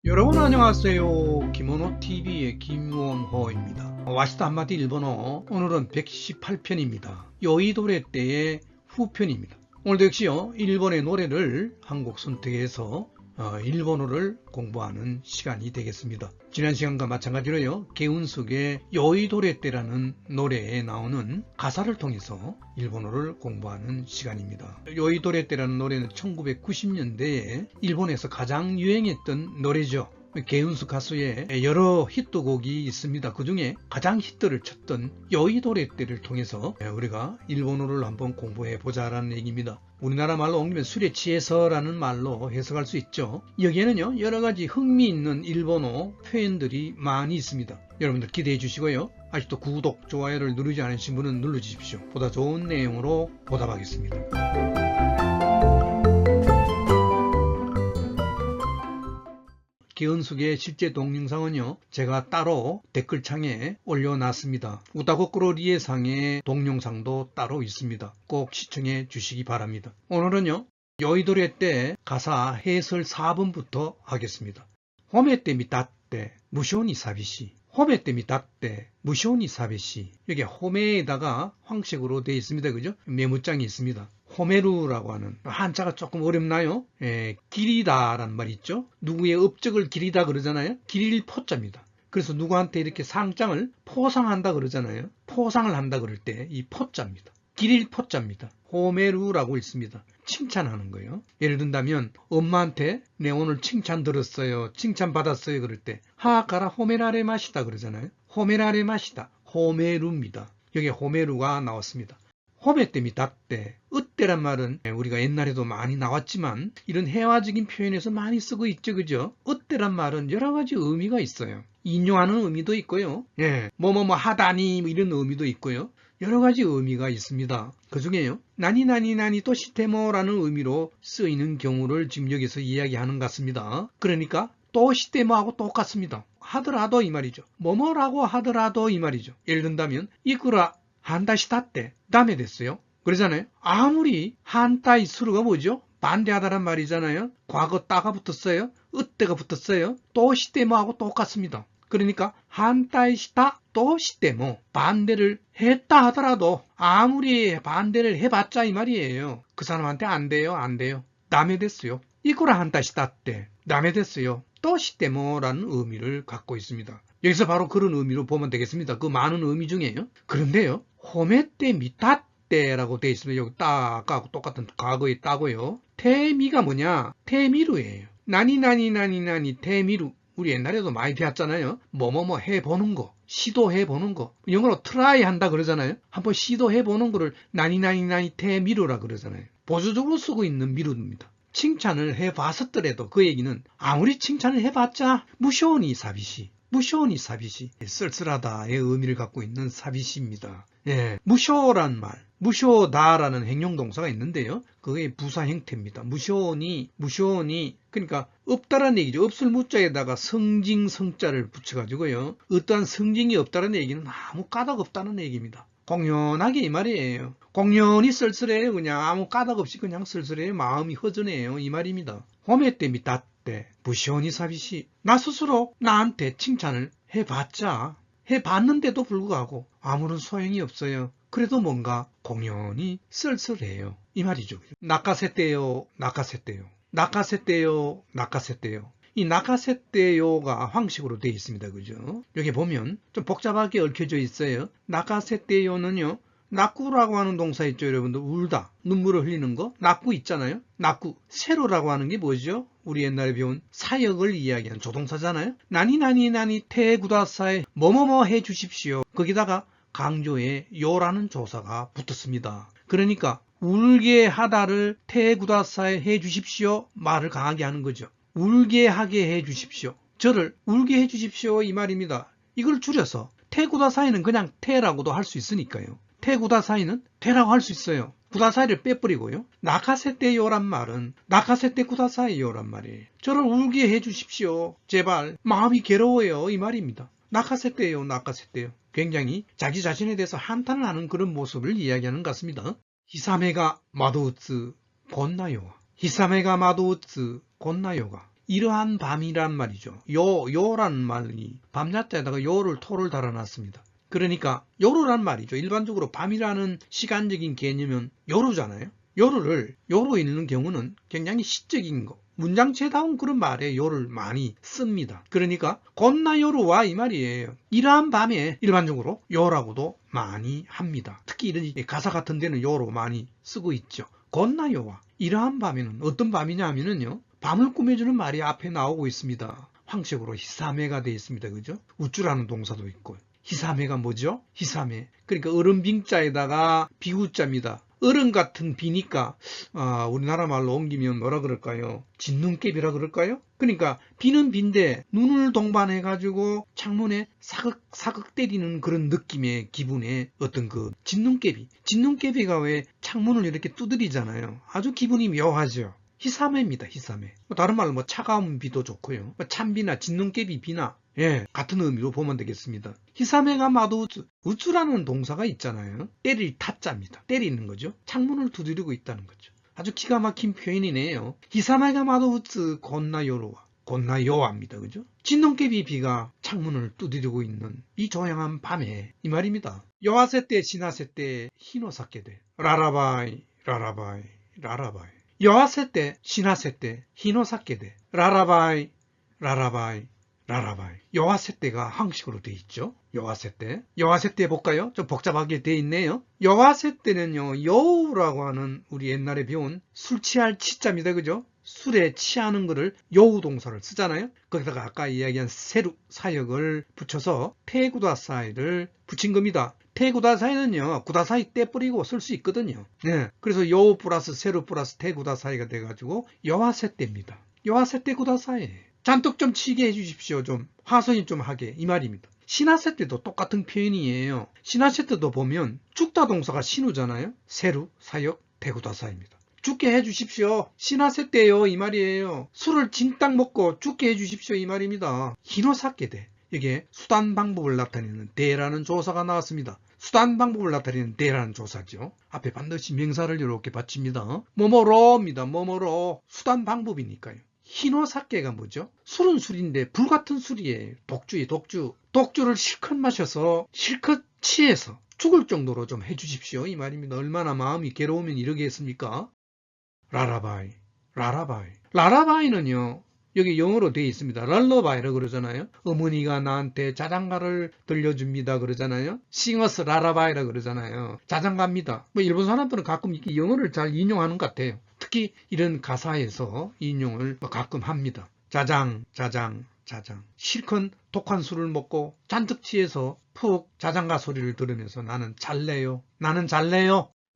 여러분 안녕하세요. 김원호TV의 김원호입니다. 와시다 한마디 일본어, 오늘은 118편입니다. 요이도레 때의 후편입니다. 오늘도 역시요, 일본의 노래를 한 곡 선택해서 일본어를 공부하는 시간이 되겠습니다. 지난 시간과 마찬가지로요, 개운숙의 요이도레 때라는 노래에 나오는 가사를 통해서 일본어를 공부하는 시간입니다. 요이도레 때라는 노래는 1990년대에 일본에서 가장 유행했던 노래죠. 개운숙 가수의 여러 히트곡이 있습니다. 그 중에 가장 히트를 쳤던 요이도레 때를 통해서 우리가 일본어를 한번 공부해 보자라는 얘기입니다. 우리나라 말로 옮기면 술에 취해서라는 말로 해석할 수 있죠. 여기에는요, 여러 가지 흥미있는 일본어 표현들이 많이 있습니다. 여러분들 기대해 주시고요. 아직도 구독, 좋아요를 누르지 않으신 분은 눌러주십시오. 보다 좋은 내용으로 보답하겠습니다. 개은숙의 실제 동영상은요, 제가 따로 댓글창에 올려놨습니다. 우다거꾸로 리에상의 동영상도 따로 있습니다. 꼭 시청해 주시기 바랍니다. 오늘은요, 요이도레 때 가사 해설 4번부터 하겠습니다. 호메 때 미타때 무쇼니 사비시, 호메 때 미타때 무쇼니 사비시. 여기 호메에다가 황색으로 되어 있습니다. 그죠? 메모장이 있습니다. 호메루라고 하는, 한자가 조금 어렵나요? 기리다라는 말이 있죠. 누구의 업적을 기리다 그러잖아요. 기릴 포자입니다. 그래서 누구한테 이렇게 상장을 포상한다 그러잖아요. 포상을 한다 그럴 때 이 포자입니다. 기릴 포자입니다. 호메루라고 있습니다. 칭찬하는 거예요. 예를 든다면 엄마한테 내 오늘 칭찬 들었어요, 칭찬 받았어요 그럴 때 하카라 호메라레 마시다 그러잖아요. 호메라레 마시다, 호메루입니다. 여기 호메루가 나왔습니다. 호메 때 미다 때, 으때란 말은 우리가 옛날에도 많이 나왔지만 이런 해화적인 표현에서 많이 쓰고 있죠. 그죠? 으때란 말은 여러 가지 의미가 있어요. 인용하는 의미도 있고요. 뭐뭐뭐 하다니 이런 의미도 있고요. 여러 가지 의미가 있습니다. 그 중에요, 나니나니나니 또 시테모라는 의미로 쓰이는 경우를 지금 여기서 이야기하는 것 같습니다. 그러니까 또 시테모하고 똑같습니다. 하더라도 이 말이죠. 뭐뭐라고 하더라도 이 말이죠. 예를 든다면 이쿠라 한다시다 때 다음에 됐어요. 그러잖아요. 아무리 한타이 수루가 뭐죠? 반대하다란 말이잖아요. 과거 따가 붙었어요. 으때가 붙었어요. 또 시테모하고 똑같습니다. 그러니까 한타이시다 또 시테모, 반대를 했다 하더라도 아무리 반대를 해봤자 이 말이에요. 그 사람한테 안 돼요, 안 돼요. 다음에 됐어요. 이쿠라 한타시다 때 다음에 됐어요. 또 시테모라는 의미를 갖고 있습니다. 여기서 바로 그런 의미로 보면 되겠습니다. 그 많은 의미 중에요. 그런데요, 호메 때 미타 때라고 되어 있습니다. 여기 따하고 똑같은 과거의 따고요. 태미가 뭐냐? 태미루예요. 나니나니나니나니 태미루. 우리 옛날에도 많이 배웠잖아요. 뭐뭐뭐 해보는 거, 시도해보는 거. 영어로 트라이 한다 그러잖아요. 한번 시도해보는 거를 나니나니나니 태미루라 그러잖아요. 보조적으로 쓰고 있는 미루입니다. 칭찬을 해봤었더라도 그 얘기는 아무리 칭찬을 해봤자 무쇼니 사비시, 무쇼니 사비시, 쓸쓸하다의 의미를 갖고 있는 사비시입니다. 무쇼란 말, 무쇼다라는 행용동사가 있는데요. 그게 부사 형태입니다. 무쇼니, 그러니까 없다라는 얘기죠. 없을 무자에다가 성징 성자를 붙여가지고요, 어떠한 성징이 없다라는 얘기는 아무 까닭 없다는 얘기입니다. 공연하게 이 말이에요. 공연히 쓸쓸해요. 그냥 아무 까닭 없이 그냥 쓸쓸해요. 마음이 허전해요. 이 말입니다. 호메 때 미타 때 무시오니 사비시, 나 스스로 나한테 칭찬을 해봤자, 해봤는데도 불구하고 아무런 소용이 없어요. 그래도 뭔가 공연히 쓸쓸해요. 이 말이죠. 나카세떼요, 나카세떼요, 나카세떼요, 나카세떼요. 이 나카세떼요가 황식으로 되어 있습니다. 그죠? 여기 보면 좀 복잡하게 얽혀져 있어요. 나카세떼요는요, 낙구라고 하는 동사 있죠, 여러분들. 울다, 눈물을 흘리는 거. 낙구 있잖아요. 낙구. 세로라고 하는 게 뭐죠? 우리 옛날에 배운 사역을 이야기하는 조동사잖아요. 나니나니나니 테구다사에 뭐뭐뭐 해주십시오. 거기다가 강조에 요라는 조사가 붙었습니다. 그러니까 울게 하다를 테구다사에 해주십시오. 말을 강하게 하는 거죠. 울게 하게 해주십시오. 저를 울게 해주십시오. 이 말입니다. 이걸 줄여서 테구다사이는 그냥 테라고도 할 수 있으니까요. 테구다사이는 테라고 할 수 있어요. 구다사이를 빼버리고요. 나카세떼요란 말은 나카세떼 구다사이요란 말이에요. 저를 울게 해주십시오. 제발 마음이 괴로워요. 이 말입니다. 나카세떼요, 나카세떼요. 굉장히 자기 자신에 대해서 한탄을 하는 그런 모습을 이야기하는 것 같습니다. 히사메가 마도우츠 곤나요가, 히사메가 마도우츠 곤나요가, 이러한 밤이란 말이죠. 요라는 말이 밤야자에다가 요를 토를 달아놨습니다. 그러니까 요루란 말이죠. 일반적으로 밤이라는 시간적인 개념은 요루잖아요. 요로 읽는 경우는 굉장히 시적인 거, 문장체다운 그런 말에 요를 많이 씁니다. 그러니까 곧나 요루와 이 말이에요. 이러한 밤에 일반적으로 요라고도 많이 합니다. 특히 이런 가사 같은 데는 요로 많이 쓰고 있죠. 곧나 요와 이러한 밤에는 어떤 밤이냐 하면은요, 밤을 꾸며주는 말이 앞에 나오고 있습니다. 황색으로 히사메가 되어 있습니다. 그죠? 우쭈라는 동사도 있고. 히사메가 뭐죠? 히사메. 그러니까 어른빙자에다가 비구자입니다. 어른 같은 비니까 우리나라 말로 옮기면 뭐라 그럴까요? 진눈깨비라 그럴까요? 그러니까 비는 빈데 눈을 동반해가지고 창문에 사극사극 때리는 그런 느낌의 기분의 어떤 그 진눈깨비가 왜 창문을 이렇게 두드리잖아요. 아주 기분이 묘하죠. 히사메입니다. 히사메. 다른 말로 뭐 차가운 비도 좋고요. 찬비나 진눈깨비 비나 같은 의미로 보면 되겠습니다. 히사메가 마도우츠, 우츠라는 동사가 있잖아요. 때릴 타자입니다. 때리는 거죠. 창문을 두드리고 있다는 거죠. 아주 기가 막힌 표현이네요. 히사메가 마도우츠 곤나요로와 곤나요와입니다. 그죠? 진눈깨비 비가 창문을 두드리고 있는 이 조용한 밤에 이 말입니다. 요아세 때 시나세 때 히노사케 데 라라바이 라라바이 라라바이 요아세 때 시나세 때 히노사케 데 라라바이 라라바이 라라바이. 요아세 때가 한식으로 돼 있죠. 요아세 때. 요아세 때 볼까요? 좀 복잡하게 돼 있네요. 요아세 때는요, 여우라고 하는 우리 옛날에 배운 술 취할 치자입니다. 그죠? 술에 취하는 거를 여우 동사를 쓰잖아요. 거기다가 아까 이야기한 세루 사역을 붙여서 테구다사이를 붙인 겁니다. 테구다사이는요, 구다사이 때 뿌리고 쓸 수 있거든요. 네. 그래서 여우 플러스 세루 플러스 테구다사이가 돼가지고 요아세 때입니다. 요아세 때 구다사이. 잔뜩 좀 치게 해주십시오. 좀 하소연 좀 하게 이 말입니다. 시나세 때도 똑같은 표현이에요. 시나세 때도 보면 죽다 동사가 신우잖아요. 세루, 사역, 대구다사입니다. 죽게 해주십시오. 시나세 때요 이 말이에요. 술을 진딱 먹고 죽게 해주십시오 이 말입니다. 히노사케 대. 이게 수단 방법을 나타내는 대라는 조사가 나왔습니다. 수단 방법을 나타내는 대라는 조사죠. 앞에 반드시 명사를 이렇게 받칩니다. 뭐뭐로입니다. 뭐뭐로. 수단 방법이니까요. 히노사케가 뭐죠? 술은 술인데 불같은 술이에요. 독주. 독주를 실컷 마셔서 실컷 취해서 죽을 정도로 좀 해주십시오 이 말입니다. 얼마나 마음이 괴로우면 이러겠습니까? 라라바이. 라라바이는요, 여기 영어로 되어 있습니다. 랄러바이라고 그러잖아요. 어머니가 나한테 자장가를 들려줍니다 그러잖아요. 싱어스 라라바이라 그러잖아요. 자장가입니다. 뭐 일본 사람들은 가끔 이렇게 영어를 잘 인용하는 것 같아요. 특히 이런 가사에서 인용을 가끔 합니다. 자장. 실컷 독한 술을 먹고 잔뜩 취해서 푹 자장가 소리를 들으면서 나는 잘래요.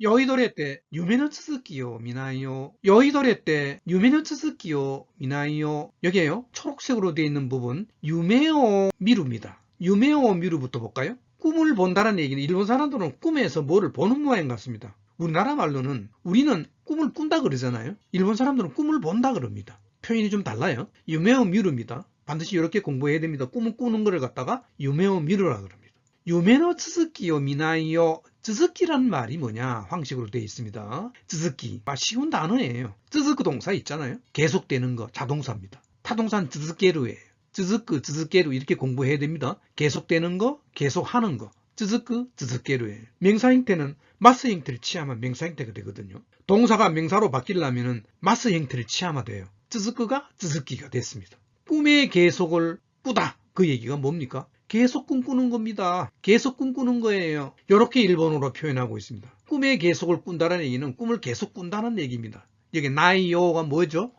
요이도레 때 유메노 츠스키요 미나이요. 요이도레 때 유메노 츠스키요 미나이요. 여기에요. 초록색으로 되어 있는 부분 유메오 미루입니다. 유메오 미루부터 볼까요? 꿈을 본다는 얘기는 일본 사람들은 꿈에서 뭐를 보는 모양 같습니다. 우리나라 말로는 우리는 꿈을 꾼다 그러잖아요. 일본 사람들은 꿈을 본다 그럽니다. 표현이 좀 달라요. 유메오 미루입니다. 반드시 이렇게 공부해야 됩니다. 꿈을 꾸는 거를 갖다가 유메오 미루라 그럽니다. 유메노 츠스키요 미나이요. 쯔스키라는 말이 뭐냐? 황식으로 되어 있습니다. 쯔스키. 쉬운 단어예요. 쯔스크 동사 있잖아요. 계속되는 거 자동사입니다. 타동사는 쯔스케루예요. 쯔스케루 이렇게 공부해야 됩니다. 계속되는 거, 계속하는 거. 쯔스케루예요. 명사 형태는 마스 형태를 취하면 명사 형태가 되거든요. 동사가 명사로 바뀌려면 마스 형태를 취하면 돼요. 쯔스크가 쯔스키가 됐습니다. 꿈의 계속을 꾸다. 그 얘기가 뭡니까? 계속 꿈꾸는 겁니다. 계속 꿈꾸는 거예요. 이렇게 일본어로 표현하고 있습니다. 꿈의 계속을 꾼다는 얘기는 꿈을 계속 꾼다는 얘기입니다. 여기 나이요가 뭐죠?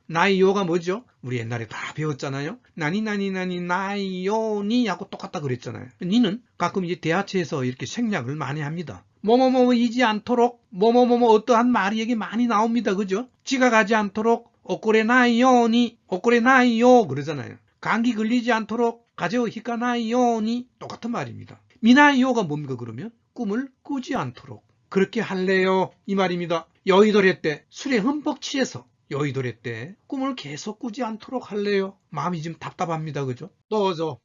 우리 옛날에 다 배웠잖아요. 나이요니 하고 똑같다 그랬잖아요. 니는 가끔 이제 대하체에서 이렇게 생략을 많이 합니다. 뭐뭐뭐이지 않도록 어떠한 말이 여기 많이 나옵니다. 그죠? 지가 가지 않도록 오코레나이요 그러잖아요. 감기 걸리지 않도록 가제오 히카나이요니 똑같은 말입니다. 미나이요가 뭡니까 그러면? 꿈을 꾸지 않도록 그렇게 할래요 이 말입니다. 여의도래 때 술에 흠뻑 취해서 여의도래 때 꿈을 계속 꾸지 않도록 할래요. 마음이 좀 답답합니다. 그죠? 도저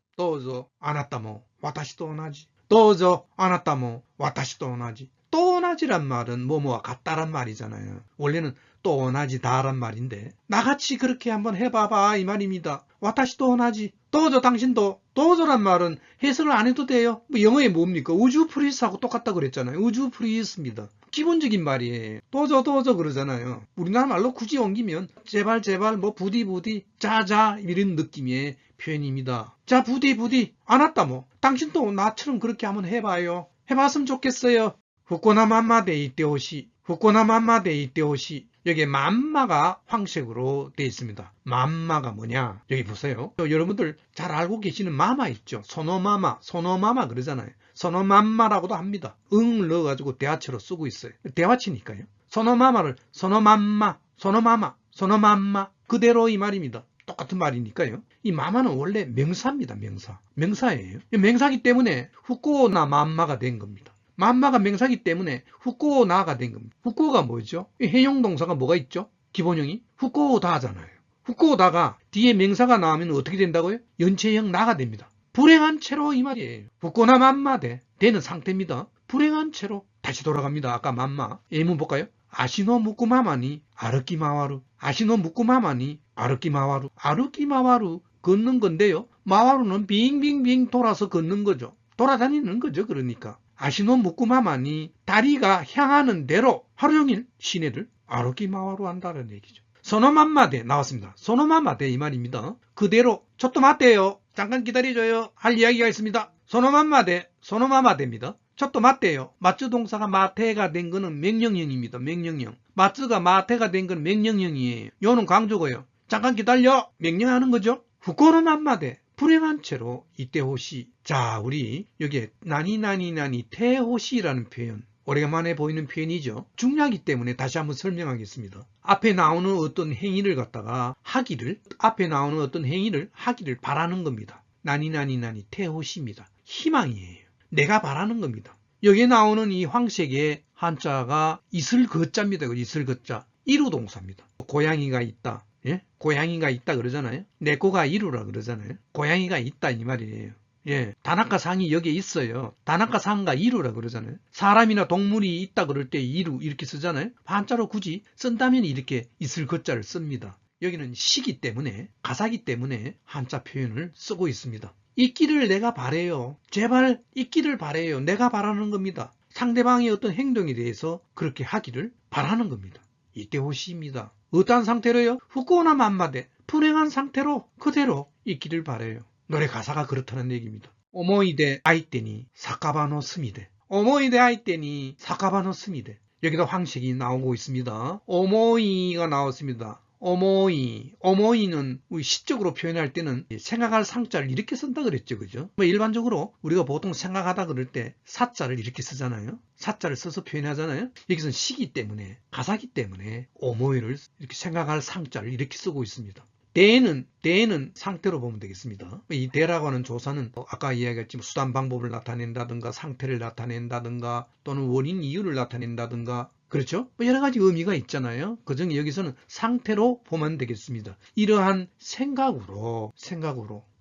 아나타모 와타시 또 오나지. 도저 아나타모 와타시 또 오나지. 또 오나지란 말은 뭐뭐와 같다란 말이잖아요. 원래는 또오나지다란 말인데 나같이 그렇게 한번 해봐봐 이 말입니다. 와타시 또오나지, 도저 당신도, 도저란 말은 해석을 안 해도 돼요. 뭐 영어에 뭡니까? 우주 프리스하고 똑같다 그랬잖아요. 우주 프리스입니다. 기본적인 말이에요. 도저 그러잖아요. 우리나라 말로 굳이 옮기면 제발 뭐 부디 자자 이런 느낌의 표현입니다. 자 부디 안 왔다 뭐 당신도 나처럼 그렇게 한번 해봐요. 해봤으면 좋겠어요. 후코나 맘마 데이테오시, 후코나 맘마 데이테오시. 여기에 맘마가 황색으로 되어 있습니다. 맘마가 뭐냐? 여기 보세요. 여러분들 잘 알고 계시는 마마 있죠? 소노마마 그러잖아요. 소노맘마라고도 합니다. 응을 넣어가지고 대화체로 쓰고 있어요. 대화치니까요. 소노마마를 소노맘마 그대로 이 말입니다. 똑같은 말이니까요. 이 마마는 원래 명사입니다. 명사예요. 명사기 때문에 후코나 맘마가 된 겁니다. 맘마가 명사기 때문에 후코나가 된 겁니다. 후코가 뭐죠? 해용동사가 뭐가 있죠? 기본형이 후코다잖아요. 후코다가 뒤에 명사가 나오면 어떻게 된다고요? 연체형 나가 됩니다. 불행한 채로 이 말이에요. 후코나 맘마대. 되는 상태입니다. 불행한 채로 다시 돌아갑니다. 아까 맘마. 예문 볼까요? 아시노 무쿠마마니 아르키마와루. 아시노 무쿠마마니 아르키마와루. 아르키마와루 걷는 건데요. 마와루는 빙빙빙 돌아서 걷는 거죠. 돌아다니는 거죠. 그러니까. 아시노 무쿠마마니 다리가 향하는 대로 하루 종일 시내를 아르키마와루 한다는 얘기죠. 소노맘마대 나왔습니다. 소노맘마대 이 말입니다. 그대로 저또 맞대요. 잠깐 기다려줘요. 할 이야기가 있습니다. 소노맘마대입니다. 저또 맞대요. 마츠 동사가 마테가 된 거는 명령형입니다. 명령형. 마츠가 마테가 된 건 명령형이에요. 요는 강조고요. 잠깐 기다려. 명령하는 거죠. 후코노맘마대. 불행한 채로 이때호시. 자, 우리 여기에 나니 태호시라는 표현. 오래간만에 보이는 표현이죠. 중요하기 때문에 다시 한번 설명하겠습니다. 앞에 나오는 어떤 행위를 갖다가 앞에 나오는 어떤 행위를 하기를 바라는 겁니다. 나니 태호시입니다. 희망이에요. 내가 바라는 겁니다. 여기에 나오는 이 황색의 한자가 있을 거자입니다. 있을 거자. 이루동사입니다. 고양이가 있다. 예? 고양이가 있다 그러잖아요. 내꼬가 이루라 그러잖아요. 고양이가 있다 이 말이에요. 예, 다나카상이 여기에 있어요. 다나카상가 이루라 그러잖아요. 사람이나 동물이 있다 그럴 때 이루 이렇게 쓰잖아요. 한자로 굳이 쓴다면 이렇게 있을 거자를 씁니다. 여기는 시기 때문에, 가사기 때문에 한자 표현을 쓰고 있습니다. 있기를 내가 바래요. 제발 있기를 바래요. 내가 바라는 겁니다. 상대방의 어떤 행동에 대해서 그렇게 하기를 바라는 겁니다. 이때호시입니다. 어떠한 상태로요? 후코나 맘마대. 불행한 상태로 그대로 있기를 바래요. 노래 가사가 그렇다는 얘기입니다. 오모이데 아이테니 사카바노 스미데. 오모이데 아이테니 사카바노 스미데. 여기도 황색이 나오고 있습니다. 오모이가 나왔습니다. 오모이는 우리 시적으로 표현할 때는 생각할 상자를 이렇게 쓴다 그랬죠. 그죠? 일반적으로 우리가 보통 생각하다 그럴 때 사자를 이렇게 쓰잖아요. 사자를 써서 표현하잖아요. 여기서는 시기 때문에, 가사기 때문에 오모이를 이렇게 생각할 상자를 이렇게 쓰고 있습니다. 대는 상태로 보면 되겠습니다. 이 대라고 하는 조사는 아까 이야기했지만 수단 방법을 나타낸다든가 상태를 나타낸다든가 또는 원인 이유를 나타낸다든가 그렇죠? 여러 가지 의미가 있잖아요. 그중에 여기서는 상태로 보면 되겠습니다. 이러한 생각으로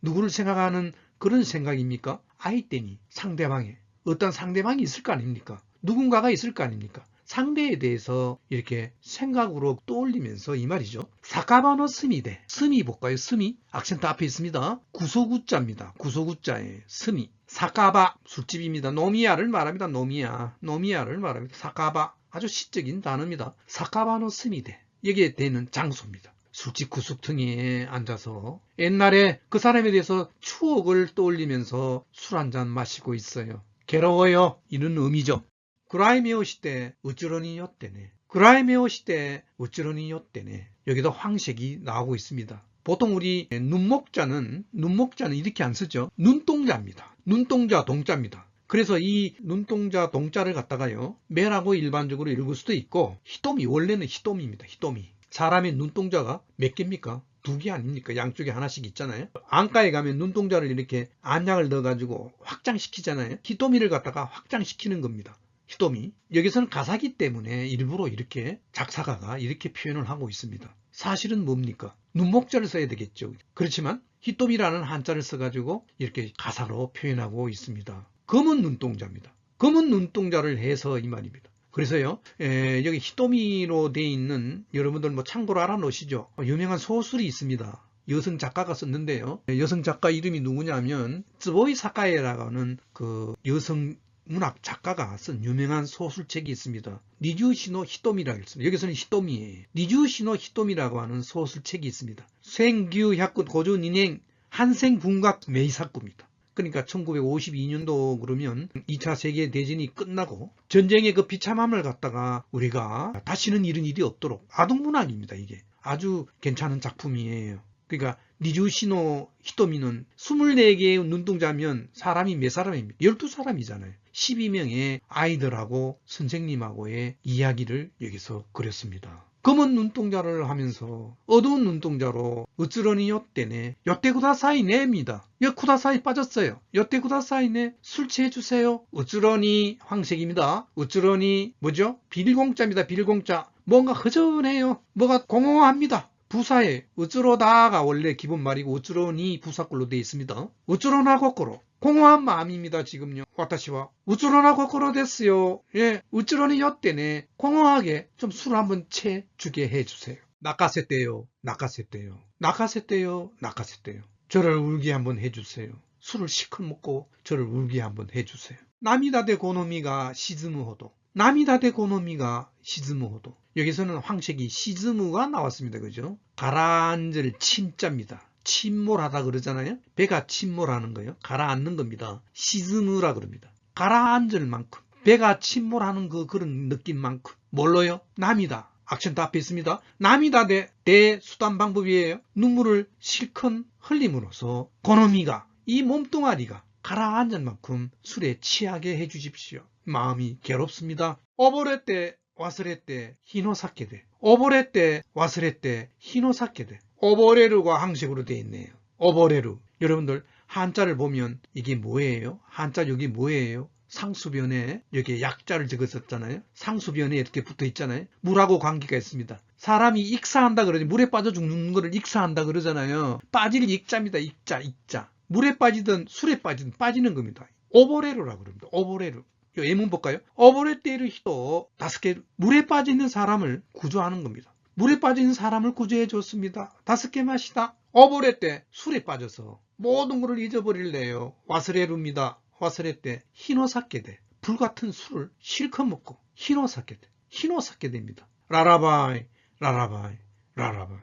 누구를 생각하는 그런 생각입니까? 아이때니 상대방에 어떤 상대방이 있을 거 아닙니까? 누군가가 있을 거 아닙니까? 상대에 대해서 이렇게 생각으로 떠올리면서 이 말이죠. 사카바노 스미데. 스미 볼까요? 스미. 악센트 앞에 있습니다. 구소구자입니다. 구소구자에 스미. 사카바. 술집입니다. 노미야를 말합니다. 노미야를 말합니다. 사카바. 아주 시적인 단어입니다. 사카바노 스미데. 여기에 되는 장소입니다. 술집 구석탱이에 앉아서 옛날에 그 사람에 대해서 추억을 떠올리면서 술 한잔 마시고 있어요. 괴로워요. 이런 의미죠. 그라이메오시대 우찌로니 요때네. 그라이메오시대 우찌로니 요때네. 여기도 황색이 나오고 있습니다. 보통 우리 눈목자는 이렇게 안 쓰죠. 눈동자입니다. 눈동자 동자입니다. 그래서 이 눈동자 동자를 갖다가요. 매라고 일반적으로 읽을 수도 있고 히토미 원래는 히토미입니다. 히토미. 사람의 눈동자가 몇 개입니까? 2개 아닙니까? 양쪽에 하나씩 있잖아요. 안과에 가면 눈동자를 이렇게 안약을 넣어가지고 확장시키잖아요. 히토미를 갖다가 확장시키는 겁니다. 히토미. 여기서는 가사기 때문에 일부러 이렇게 작사가가 이렇게 표현을 하고 있습니다. 사실은 뭡니까? 눈목자를 써야 되겠죠. 그렇지만 히토미라는 한자를 써가지고 이렇게 가사로 표현하고 있습니다. 검은 눈동자입니다. 검은 눈동자를 해서 이 말입니다. 그래서요, 여기 히토미로 돼 있는 여러분들 뭐 참고로 알아놓으시죠. 유명한 소설이 있습니다. 여성 작가가 썼는데요. 여성 작가 이름이 누구냐면 쯔보이 사카에라고 하는 그 여성 문학 작가가 쓴 유명한 소설책이 있습니다. 니주시노 히토미라고 있습니다. 여기서는 히토미예요. 니주시노 히토미라고 하는 소설책이 있습니다. 생규학군 고조인행 한생군각 메이사쿠입니다. 그러니까 1952년도 그러면 2차 세계대전이 끝나고 전쟁의 그 비참함을 갖다가 우리가 다시는 이런 일이 없도록 아동문학입니다. 이게 아주 괜찮은 작품이에요. 그러니까 니주시노 히토미는 24개의 눈동자면 사람이 몇 사람입니까? 12사람이잖아요. 12명의 아이들하고 선생님하고의 이야기를 여기서 그렸습니다. 검은 눈동자를 하면서 어두운 눈동자로 으츠러니 요때네 요때 쿠다사이네입니다. 요 쿠다사이 빠졌어요. 요때 쿠다사이네 술 취해주세요. 으츠러니 황색입니다. 으츠러니 뭐죠? 비닐공짜입니다. 비닐공짜. 뭔가 허전해요. 뭐가 공허합니다. 부사에 으츠로다가 원래 기본 말이고 으츠로니 부사꼴로 되어 있습니다. 으츠로나 거꾸로 공허한 마음입니다. 지금요. 와타시와 으츠로나 거꾸로 됐어요. 예, 으츠로니 요때네 공허하게 좀 술 한번 채주게 해주세요. 나카세떼요. 나카세떼요. 나카세떼요. 나카세떼요. 저를 울게 한번 해주세요. 술을 시큰 먹고 저를 울게 한번 해주세요. 나미다데 고노미가 시즈무호도. 나미다데 고노미가 시즈무호도. 여기서는 황색이 시즈무가 나왔습니다. 그죠? 가라앉을 침자입니다. 침몰하다 그러잖아요. 배가 침몰하는 거예요. 가라앉는 겁니다. 시즈무라 그럽니다. 가라앉을 만큼 배가 침몰하는 그런 느낌만큼 뭘로요? 남이다. 악센트 앞에 있습니다. 남이다 대 수단 방법이에요. 눈물을 실컷 흘림으로써 고노미가 이 몸뚱아리가 가라앉은 만큼 술에 취하게 해주십시오. 마음이 괴롭습니다. 오보레떼 와스레떼 히노사케데. 오보레떼 와스레떼 히노사케데. 오보레루가 항식으로 되어 있네요. 오보레루. 여러분들 한자를 보면 이게 뭐예요? 한자 여기 뭐예요? 상수변에 여기 약자를 적었었잖아요. 상수변에 이렇게 붙어 있잖아요. 물하고 관계가 있습니다. 사람이 익사한다 그러지. 물에 빠져 죽는 거를 익사한다 그러잖아요. 빠질 익자입니다. 익자. 물에 빠지든 술에 빠지든 빠지는 겁니다. 오보레루라고 그럽니다. 오보레루. 예문 볼까요? 오보레테르 히토 다스케. 물에 빠져 있는 사람을 구조하는 겁니다. 물에 빠져 있는 사람을 구조해 줬습니다. 다스케 마시다. 오보레테 술에 빠져서 모든 것을 잊어버릴래요. 와스레루입니다. 와스레테 히노사케데. 불같은 술을 실컷 먹고 히노사케데. 히노사케데입니다. 라라바이 라라바이 라라바이.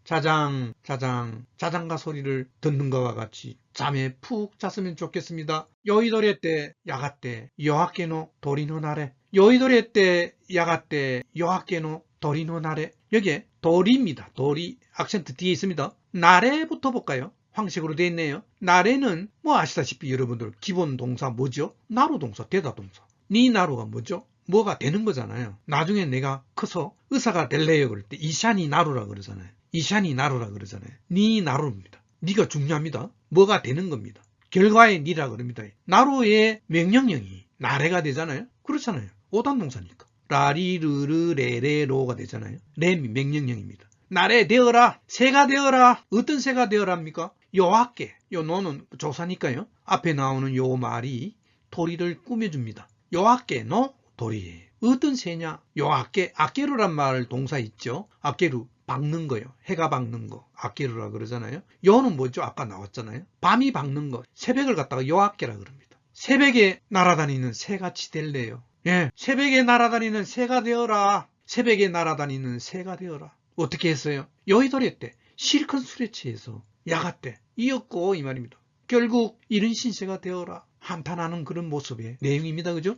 자장가 소리를 듣는 것과 같이 잠에 푹 잤으면 좋겠습니다. 요이도레떼 야가떼 요하케노 도리노 나레. 요이도레떼 야가떼 요하케노 도리노 나레. 여기에 도리입니다. 도리 악센트 뒤에 있습니다. 나레부터 볼까요? 황색으로 되어 있네요. 나레는 뭐 아시다시피 여러분들 기본 동사 뭐죠? 나루 동사, 대다 동사. 니 나루가 뭐죠? 뭐가 되는 거잖아요. 나중에 내가 커서 의사가 될래요 그럴 때 이샤니 나루라 그러잖아요. 이샤니 나루라 그러잖아요. 니 나루입니다. 니가 중요합니다. 뭐가 되는 겁니다. 결과의 니라 그럽니다. 나루의 명령형이 나레가 되잖아요. 그렇잖아요. 오단동사니까. 라리르르 레레로가 되잖아요. 렘이 명령형입니다. 나레 되어라. 새가 되어라. 어떤 새가 되어랍니까? 요학계. 요 노는 조사니까요. 앞에 나오는 요 말이 도리를 꾸며줍니다. 요학계 노 도리. 어떤 새냐? 요학계. 아케루란 말 동사 있죠. 아케루. 박는 거요. 해가 박는 거. 아케루라 그러잖아요. 요는 뭐죠? 아까 나왔잖아요. 밤이 박는 거. 새벽을 갖다가 요학계라 그럽니다. 새벽에 날아다니는 새같이 될래요. 예. 새벽에 날아다니는 새가 되어라. 새벽에 날아다니는 새가 되어라. 어떻게 했어요? 여의도래 때 실컷 술에 취해서 야가 때 이었고 이 말입니다. 결국 이런 신세가 되어라. 한탄하는 그런 모습의 내용입니다. 그죠?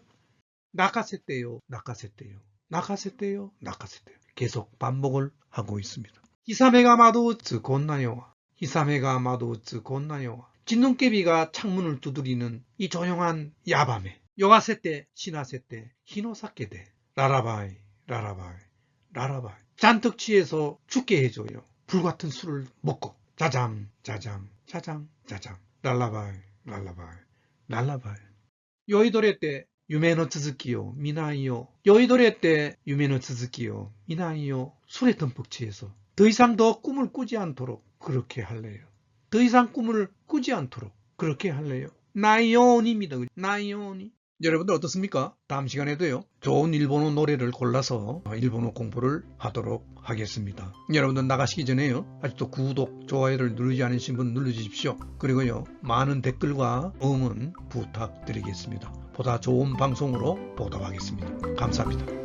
나카세떼요. 계속 반복을 하고 있습니다. 히사메가 마도우츠 곤나요. 진눈깨비가 창문을 두드리는 이 조용한 야밤에 요아세떼 시나세떼 히노사케데 라라바이 잔뜩 취해서 죽게 해줘요. 불같은 술을 먹고 자장 랄라바이 요이도레 때 유메노 츠즈키요 미나이요. 요이도레 때 유메노 츠즈키요 미나이요. 술에 듬뿍 취해서 더 이상 더 꿈을 꾸지 않도록 그렇게 할래요. 더 이상 꿈을 꾸지 않도록 그렇게 할래요. 나이온입니다. 나이온이. 여러분들 어떻습니까? 다음 시간에도요, 좋은 일본어 노래를 골라서 일본어 공부를 하도록 하겠습니다. 여러분들 나가시기 전에요, 아직도 구독, 좋아요를 누르지 않으신 분 눌러주십시오. 그리고요, 많은 댓글과 응원 부탁드리겠습니다. 보다 좋은 방송으로 보답하겠습니다. 감사합니다.